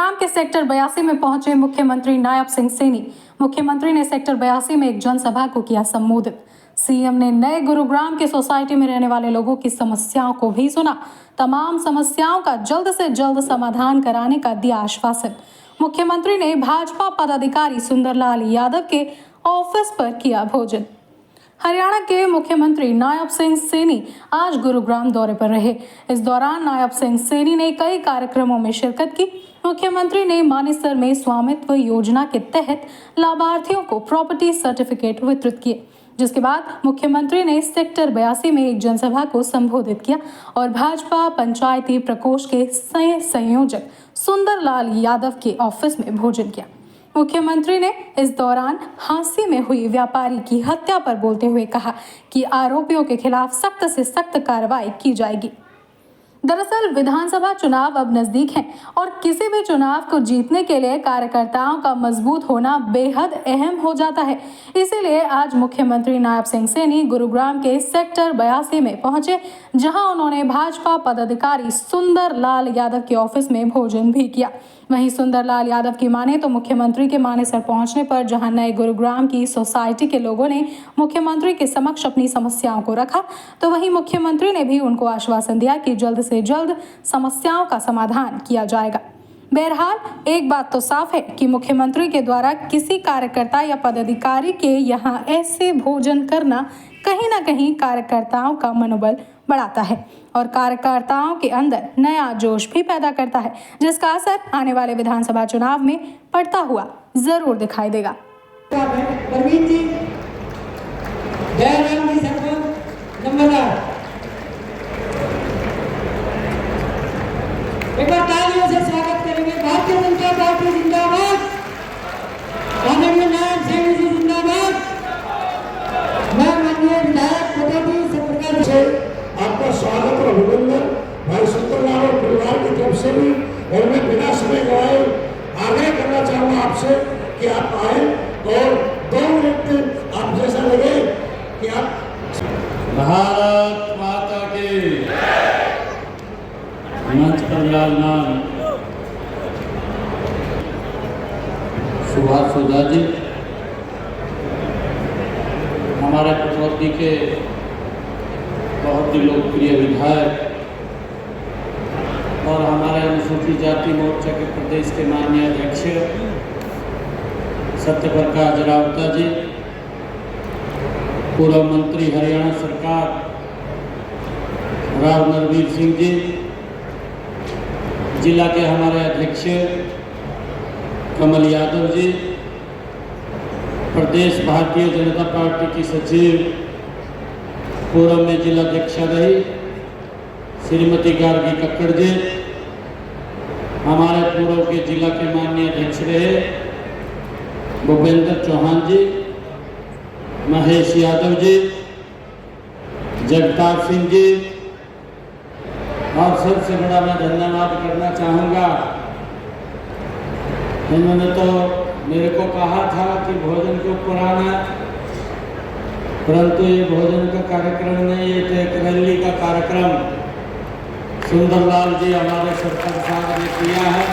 गुरुग्राम के सेक्टर 82 में पहुंचे मुख्यमंत्री नायब सिंह सैनी। मुख्यमंत्री ने सेक्टर 82 में एक जनसभा को किया संबोधित। सीएम ने नए गुरुग्राम के सोसाइटी में रहने वाले लोगों की समस्याओं को भी सुना। तमाम समस्याओं का जल्द से जल्द समाधान कराने का दिया आश्वासन। मुख्यमंत्री ने भाजपा पदाधिकारी सुंदरलाल यादव के ऑफिस पर किया भोजन। हरियाणा के मुख्यमंत्री नायब सिंह सैनी आज गुरुग्राम दौरे पर रहे। इस दौरान नायब सिंह सैनी ने कई कार्यक्रमों में शिरकत की। मुख्यमंत्री ने मानेसर में स्वामित्व योजना के तहत लाभार्थियों को प्रॉपर्टी सर्टिफिकेट वितरित किए, जिसके बाद मुख्यमंत्री ने सेक्टर 82 में एक जनसभा को संबोधित किया और भाजपा पंचायती प्रकोष्ठ के संयोजक सुंदरलाल यादव के ऑफिस में भोजन किया। मुख्यमंत्री ने इस दौरान हांसी में हुई व्यापारी की हत्या पर बोलते हुए कहा कि आरोपियों के खिलाफ सख्त से सख्त कार्रवाई की जाएगी। दरअसल विधानसभा चुनाव अब नजदीक हैं और किसी भी चुनाव को जीतने के लिए कार्यकर्ताओं का मजबूत होना बेहद अहम हो जाता है। इसीलिए आज मुख्यमंत्री नायब सिंह सैनी गुरुग्राम के सेक्टर 82 में पहुंचे, जहां उन्होंने भाजपा पदाधिकारी सुंदरलाल यादव के ऑफिस में भोजन भी किया। वहीं सुंदरलाल यादव की माने तो मुख्यमंत्री के मानेसर पहुंचने पर जहां नए गुरुग्राम की सोसाइटी के लोगों ने मुख्यमंत्री के समक्ष अपनी समस्याओं को रखा, तो वहीं मुख्यमंत्री ने भी उनको आश्वासन दिया कि जल्द से जल्द समस्याओं का समाधान किया जाएगा। बहरहाल एक बात तो साफ है कि मुख्यमंत्री के द्वारा किसी कार्यकर्ता या पदाधिकारी के यहाँ ऐसे भोजन करना कहीं ना कहीं कार्यकर्ताओं का मनोबल बढ़ाता है और कार्यकर्ताओं के अंदर नया जोश भी पैदा करता है, जिसका असर आने वाले विधानसभा चुनाव में पड़ता हुआ जरूर दिखाई देगा। एक बार तालियों से स्वागत करेंगे। भारतीय जनता पार्टी जिंदाबाद, माननीय नायब सैनी जी जिंदाबाद। मैं माननीय विधायक पदाधिकारी से प्रकार से आपका स्वागत और अभिनंदन भाई सुंदरलाल और परिवार की तरफ से भी। और मैं बिना समय गवाए आग्रह करना चाहूँगा आपसे कि आप आए और 2 मिनट आप जैसा लगे कि आप भारत माता की मंच पर विराजमान सुभाष सुधा जी, हमारे पटौदी के बहुत ही लोकप्रिय विधायक और हमारे अनुसूचित जाति मोर्चा के प्रदेश के माननीय अध्यक्ष सत्यप्रकाश रावता जी, पूर्व मंत्री हरियाणा सरकार राव नरवीर सिंह जी, जिला के हमारे अध्यक्ष कमल यादव जी, प्रदेश भारतीय जनता पार्टी की सचिव पूर्व में जिला अध्यक्षा रही श्रीमती गार्गी कक्कड़ जी, हमारे पूर्व के जिला के माननीय अध्यक्ष रहे भूपेंद्र चौहान जी, महेश यादव जी, जगतार सिंह जी, और सबसे बड़ा मैं धन्यवाद करना चाहूँगा। इन्होंने तो मेरे को कहा था कि भोजन के ऊपर आना, परंतु ये भोजन का कार्यक्रम नहीं, ये तो एक रैली का कार्यक्रम सुंदरलाल जी हमारे सरपंच साहब ने किया है।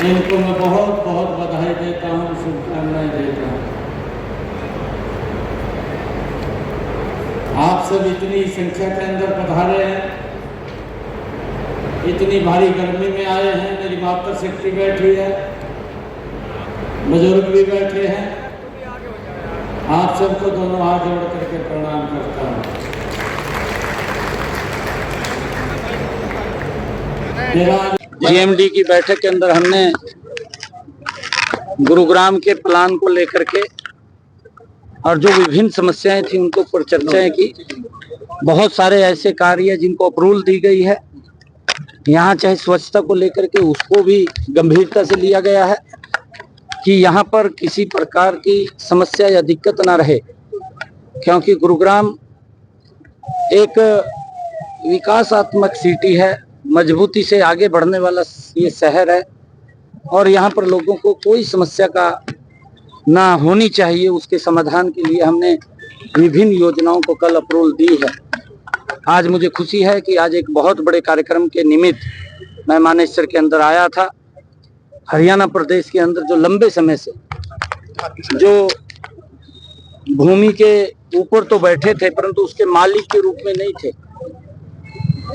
इनको मैं बहुत बहुत बधाई देता हूँ, शुभकामनाएं देता हूँ। आप सब इतनी संख्या के अंदर पधारे हैं, इतनी भारी गर्मी में आए हैं। मेरी माता शक्ति बैठी है, बुजुर्ग भी बैठे हैं। आप सबको दोनों हाथ जोड़ करके प्रणाम करता हूँ। जीएमडी की बैठक के अंदर हमने गुरुग्राम के प्लान को लेकर के और जो विभिन्न समस्याएं थी उनको पर चर्चाएं की। बहुत सारे ऐसे कार्य जिनको अप्रूवल दी गई है, यहाँ चाहे स्वच्छता को लेकर के उसको भी गंभीरता से लिया गया है कि यहाँ पर किसी प्रकार की समस्या या दिक्कत ना रहे, क्योंकि गुरुग्राम एक विकासात्मक सिटी है, मजबूती से आगे बढ़ने वाला ये शहर है और यहाँ पर लोगों को कोई समस्या का ना होनी चाहिए। उसके समाधान के लिए हमने विभिन्न योजनाओं को कल अप्रूवल दी है। आज मुझे खुशी है कि आज एक बहुत बड़े कार्यक्रम के निमित्त मैं मानेसर के अंदर आया था। हरियाणा प्रदेश के अंदर जो लंबे समय से जो भूमि के ऊपर तो बैठे थे परंतु उसके मालिक के रूप में नहीं थे,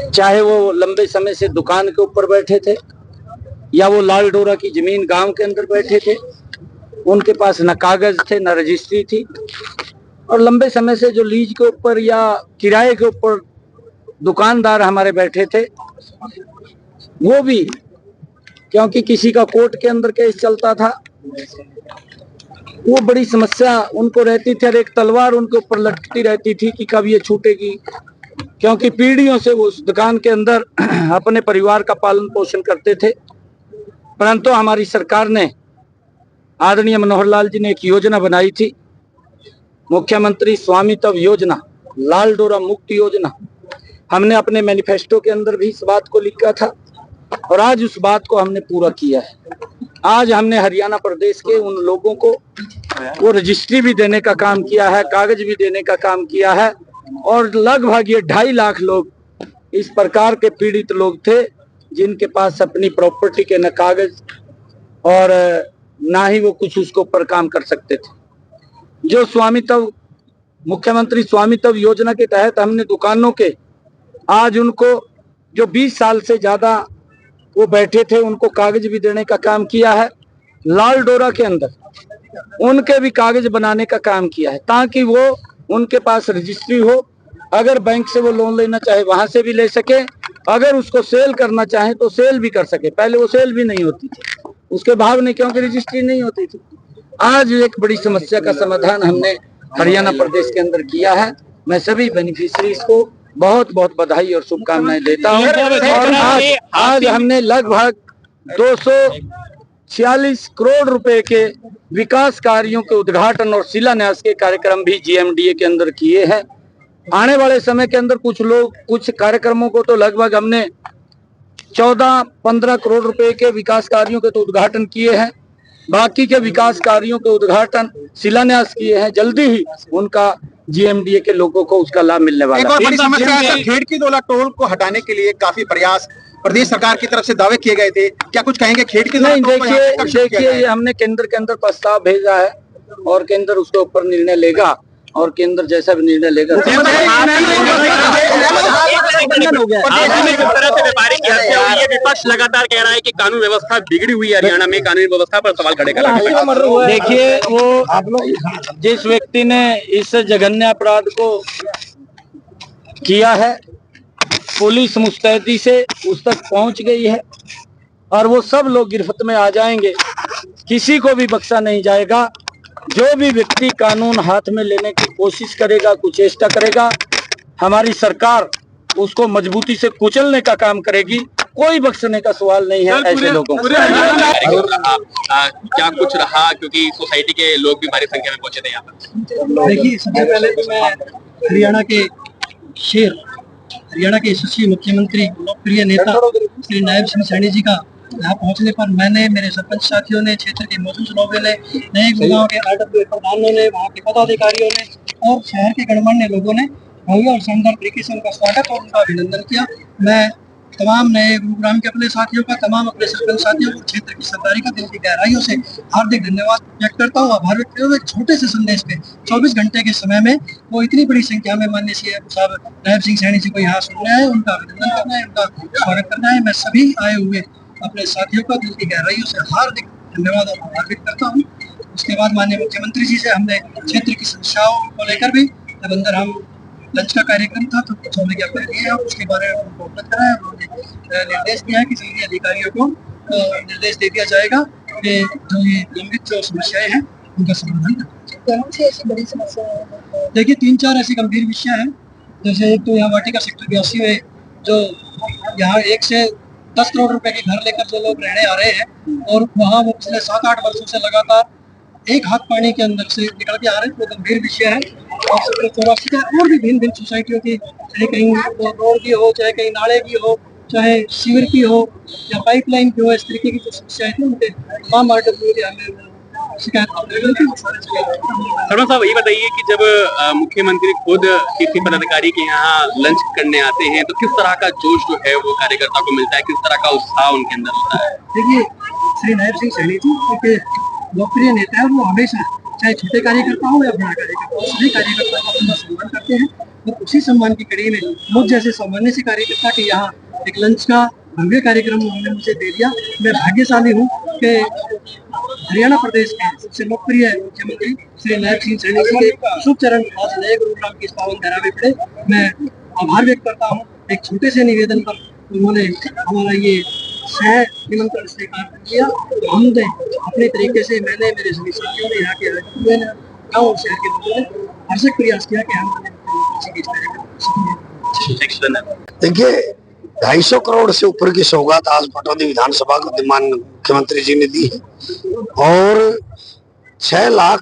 चाहे वो लंबे समय से दुकान के ऊपर बैठे थे या वो लाल डोरा की जमीन गांव के अंदर बैठे थे, उनके पास न कागज थे न रजिस्ट्री थी, और लंबे समय से जो लीज के ऊपर या किराए के ऊपर दुकानदार हमारे बैठे थे, वो भी क्योंकि किसी का कोर्ट के अंदर केस चलता था, वो बड़ी समस्या उनको रहती थी और एक तलवार उनके ऊपर लटकती रहती थी कि कब ये छूटेगी, क्योंकि पीढ़ियों से वो उस दुकान के अंदर अपने परिवार का पालन पोषण करते थे। परंतु हमारी सरकार ने, आदरणीय मनोहर लाल जी ने एक योजना बनाई थी, मुख्यमंत्री स्वामित्व योजना, लाल डोरा मुक्त योजना। हमने अपने मैनिफेस्टो के अंदर भी इस बात को लिखा था और आज उस बात को हमने पूरा किया है। आज हमने हरियाणा प्रदेश के उन लोगों को वो रजिस्ट्री भी देने का काम किया है, कागज भी देने का काम किया है, और लगभग ये 2.5 लाख लोग इस प्रकार के पीड़ित लोग थे जिनके पास अपनी प्रॉपर्टी के न कागज और ना ही वो कुछ उसके ऊपर काम कर सकते थे। जो स्वामित्व, मुख्यमंत्री स्वामित्व योजना के तहत हमने दुकानों के आज उनको जो 20 साल से ज्यादा वो बैठे थे उनको कागज भी देने का काम किया है। लाल डोरा के अंदर उनके भी कागज बनाने का काम किया है ताकि वो उनके पास रजिस्ट्री हो, अगर बैंक से वो लोन लेना चाहे वहां से भी ले सके, अगर उसको सेल करना चाहे तो सेल भी कर सके। पहले वो सेल भी नहीं होती थी, उसके भाव नहीं, क्योंकि रजिस्ट्री नहीं होती थी। आज एक बड़ी समस्या का समाधान हमने हरियाणा प्रदेश के अंदर किया है। मैं सभी बेनिफिशरीज को बहुत बहुत बधाई और शुभकामनाएं देता हूं। और आज हमने लगभग 246 करोड़ रुपए के विकास कार्यों के उद्घाटन और शिलान्यास के कार्यक्रम भी GMDA के अंदर किए हैं। आने वाले समय के अंदर कुछ कार्यक्रमों को तो लगभग हमने 14-15 करोड़ रुपए के विकास कार्यों के तो उद्घाटन किए हैं, बाकी के विकास कार्यों के उद्घाटन शिलान्यास किए हैं। जल्दी ही उनका GMDA के लोगों को उसका लाभ मिलने वाला है। एक और बड़ी समस्या है, खेड़की दोला टोल को हटाने के लिए काफी प्रयास प्रदेश सरकार की तरफ से दावे किए गए थे, क्या कुछ कहेंगे? खेड़की दोला टोल को यहाँ पे देखिए ये हमने केंद्र के अंदर प्रस्ताव भेजा है और केंद्र उसके ऊपर निर्णय लेगा, और केंद्र जैसा भी निर्णय लेगा। विपक्ष लगातार कह रहा है कि कानून व्यवस्था बिगड़ी हुई है, हरियाणा में कानून व्यवस्था पर सवाल खड़े कर रहा है। देखिए वो जिस व्यक्ति ने इस जघन्य अपराध को किया है, पुलिस मुस्तैदी से उस तक पहुंच गई है और वो सब लोग गिरफ्त में आ जाएंगे, किसी को भी बख्शा नहीं जाएगा। जो भी व्यक्ति कानून हाथ में लेने की कोशिश करेगा, कुचेष्टा करेगा, हमारी सरकार उसको मजबूती से कुचलने का काम करेगी। कोई बख्शने का सवाल नहीं है ऐसे लोगों को। क्या कुछ रहा, क्योंकि सोसाइटी के लोग भी भारी संख्या में पहुंचे थे यहाँ पर? देखिए, सबसे पहले तो मैं हरियाणा के शेर, हरियाणा के यशस्वी मुख्यमंत्री, प्रिय नेता श्री नायब सिंह सैनी जी का यहाँ पहुँचने पर मैंने, मेरे सरपंच साथियों ने, क्षेत्र के मौजूद लोगों ने, नए गुड़गांव के RW प्रधानों ने, वहाँ के पदाधिकारियों ने और शहर के गणमान्य लोगों ने भव्य और शानदार तरीके से उनका स्वागत और उनका अभिनंदन किया। मैं तमाम नए गुरुग्राम के अपने साथियों का, तमाम अपने सरपंच साथियों को, क्षेत्र की सरदारी का दिल की गहराइयों से हार्दिक धन्यवाद व्यक्त करता हूँ। आभार व्यक्त करते हुए एक छोटे से संदेश पे 24 घंटे के समय में वो इतनी बड़ी संख्या में माननीय CM साहब नायब सिंह सैनी जी को यहाँ सुनने आए, उनका अभिनंदन करना है, उनका स्वागत करना है। मैं सभी आए हुए अपने साथियों का दिल की गहराइयों से हार्दिक धन्यवाद और आभार व्यक्त करता हूँ। उसके बाद माननीय मुख्यमंत्री जी से हमने क्षेत्र की समस्याओं को लेकर भी, जब अंदर हम लंच का कार्यक्रम था तो कुछ हमने ज्ञापन दिए और उसके बारे में उनको अवगत कराया। उन्होंने निर्देश दिया है कि सभी अधिकारियों को निर्देश दे दिया जाएगा कि जो ये लंबित जो समस्याएं हैं उनका समाधान करें। ऐसी बड़ी समस्या है, देखिए 3-4 ऐसी गंभीर विषय हैं। जैसे एक तो यहाँ वाटिका सेक्टर 82 में जो यहाँ 1 से 10 करोड़ रुपए के घर लेकर जो लोग रहने आ रहे हैं और वहाँ वो पिछले 7-8 वर्षों से लगातार एक हाथ पानी के अंदर से निकल के आ रहे हैं, तो गंभीर विषय है। और सेक्टर 84 का और भी भिन्न भिन्न सोसाइटियों की, चाहे कहीं रोड की हो, चाहे कहीं नाले की हो, चाहे सीवर की हो या पाइपलाइन की हो, इस तरीके की जो समस्याएं थी उनके तमाम RW के हमें शिकायत आते हैं वो सारे शिकायत। शर्मा साहब ये बताइए कि जब मुख्यमंत्री खुद किसी पदाधिकारी के यहाँ लंच करने आते हैं तो किस तरह का जोश जो है वो कार्यकर्ता को मिलता है, किस तरह का उत्साह उनके अंदर होता है? देखिए, श्री नायब सिंह सैनी जी एक लोकप्रिय नेता है। वो हमेशा चाहे छोटे कार्यकर्ता हो या बड़ा कार्यकर्ता हो, सभी कार्यकर्ताओं का पूरा सम्मान करते हैं। और उसी सम्मान की कड़ी में मुझ जैसे सामान्य से कार्यकर्ता के यहाँ एक लंच का भव्य कार्यक्रम उन्होंने मुझे दे दिया। मैं भाग्यशाली हूँ कि हरियाणा प्रदेश के सबसे लोकप्रिय मुख्यमंत्री श्री नायब सिंह सैनी जी के शुभ चरण आज नए गुरुग्राम की इस पावन धरा में पड़े। मैं आभार व्यक्त करता हूँ। एक छोटे से निवेदन पर उन्होंने हमारा ये सह निमंत्रण स्वीकार किया। हमने अपने तरीके से, मैंने, मेरे सभी साथियों ने, यहाँ के गाँव और शहर के लोगों ने भरसक प्रयास किया कि हम देखिए 250 करोड़ से ऊपर की सौगात आज पटौदी विधानसभा को विद्यमान मुख्यमंत्री जी ने दी है और 6 लाख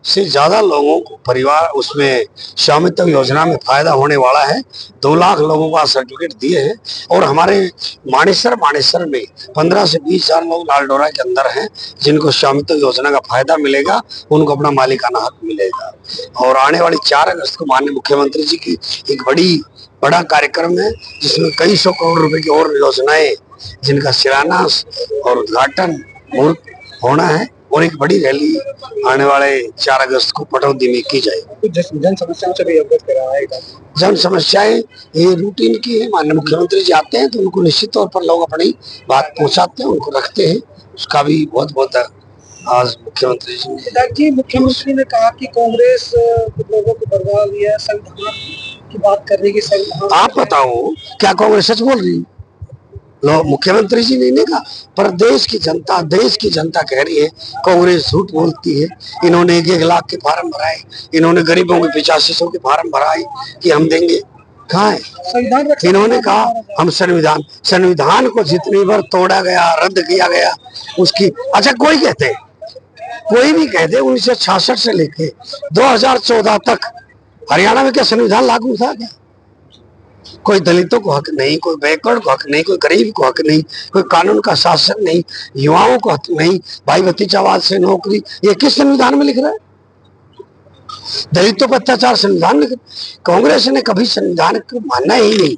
से ज्यादा लोगों को परिवार उसमें स्वामित्व योजना में फायदा होने वाला है। 2 लाख लोगों को सर्टिफिकेट दिए हैं और हमारे मानेसर में 15 से 20 हजार लोग लालडोरा के अंदर हैं जिनको स्वामित्व योजना का फायदा मिलेगा, उनको अपना मालिकाना हक मिलेगा। और आने वाली 4 अगस्त को माननीय मुख्यमंत्री जी की एक बड़ा कार्यक्रम है जिसमें कई 100 करोड़ रुपए की और योजनाएं जिनका शिलान्यास और उद्घाटन होना है और एक बड़ी रैली आने वाले 4 अगस्त को पटौदी में की जाएगी। जन समस्याओं से भी अवगत कराएगा। जन समस्याएं ये रूटीन की है। माननीय मुख्यमंत्री जी आते हैं तो उनको निश्चित तौर पर लोग अपनी बात पहुंचाते हैं, उनको रखते हैं। उसका भी बहुत आज मुख्यमंत्री जी मुख्यमंत्री ने कहा कि कांग्रेस लोगों को बर्बाद दिया, संविधान की बात करने की संविधान। आप बताओ क्या कांग्रेस सच बोल रही है? मुख्यमंत्री जी ने नहीं कहा, पर देश की जनता कह रही है कांग्रेस झूठ बोलती है। इन्होंने 1 लाख के फार्म भराए, इन्होंने गरीबों के 8500 के फार्म भराए कि हम देंगे। कहाँ है? इन्होंने कहा हम संविधान को जितनी बार तोड़ा गया, रद्द किया गया उसकी। अच्छा कोई भी कहते 1966 से लेके 2014 तक हरियाणा में क्या संविधान लागू था क्या? कोई दलितों को हक नहीं, कोई बैकवर्ड को हक नहीं, कोई गरीब को हक नहीं, कोई कानून का शासन नहीं, युवाओं को हक नहीं, भाई भतीजावाद से नौकरी, ये किस संविधान में लिख रहा है? दलितों पर अत्याचार संविधान में लिख। कांग्रेस ने कभी संविधान को मानना ही नहीं।